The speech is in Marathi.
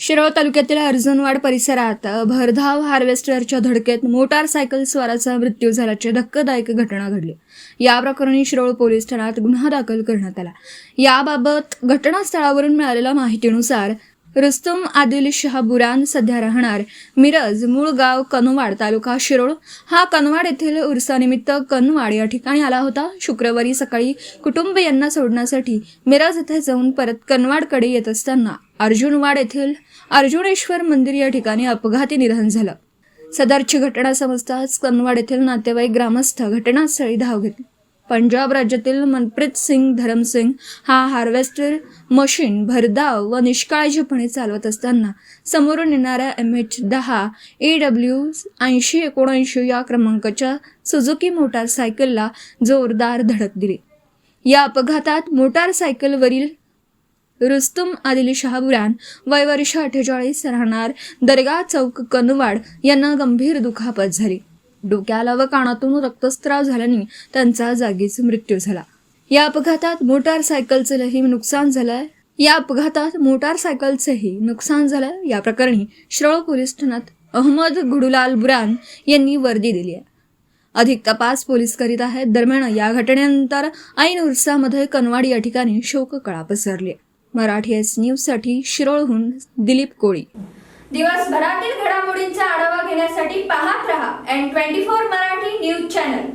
शिरोळ तालुक्यातील अर्जुनवाड परिसरात भरधाव हार्वेस्टरच्या धडकेत मोटारसायकल स्वाराचा मृत्यू झाल्याची धक्कादायक घटना घडली। या प्रकरणी शिरोळ पोलीस ठाण्यात गुन्हा दाखल करण्यात आला। याबाबत घटनास्थळावरून मिळालेल्या माहितीनुसार रुस्तुम आदिल शाह बुरान सध्या राहणार मिरज, मूळ गाव कनवाड, तालुका शिरोळ, हा कनवाड येथील उर्सानिमित्त कनवाड या ठिकाणी आला होता। शुक्रवारी सकाळी कुटुंबियांना सोडण्यासाठी मिरज येथे जाऊन परत कनवाडकडे येत असताना अर्जुनवाड येथील अर्जुनेश्वर मंदिर या ठिकाणी अपघाती निधन झालं। सदरची घटना समजताच कनवाड येथील नातेवाईक ग्रामस्थ घटनास्थळी धाव घेतली। पंजाब राज्यातील मनप्रीत सिंग धरमसिंग हा हार्वेस्टर मशीन भरधाव व निष्काळजीपणे चालवत असताना समोरून येणाऱ्या MH10 EW 8079 या क्रमांकाच्या सुझुकी मोटारसायकलला जोरदार धडक दिली। या अपघातात मोटारसायकलवरील रुस्तुम आदिल शाह बुरान वय वर्ष 48 राहणार दर्गा चौक कनवाड यांना गंभीर दुखापत झाली। डोक्याला व कानातून रक्तस्राव झाल्याने त्यांचा जागीच मृत्यू झाला। या अपघातात मोटारसायकलचेही नुकसान झालं। या प्रकरणी शिरोळ पोलीस ठाण्यात अहमद गुडुलाल बुरान यांनी वर्दी दिली आहे। अधिक तपास पोलीस करीत आहेत। दरम्यान या घटनेनंतर ऐन उर्सामध्ये कनवाड या ठिकाणी शोककळा पसरली। मराठी न्यूज साठी शिरोळहून दिलीप कोळी। दिवसभरातील घडामोडींचा आढावा घेण्यासाठी पाहत रहा N24 मराठी न्यूज चॅनल।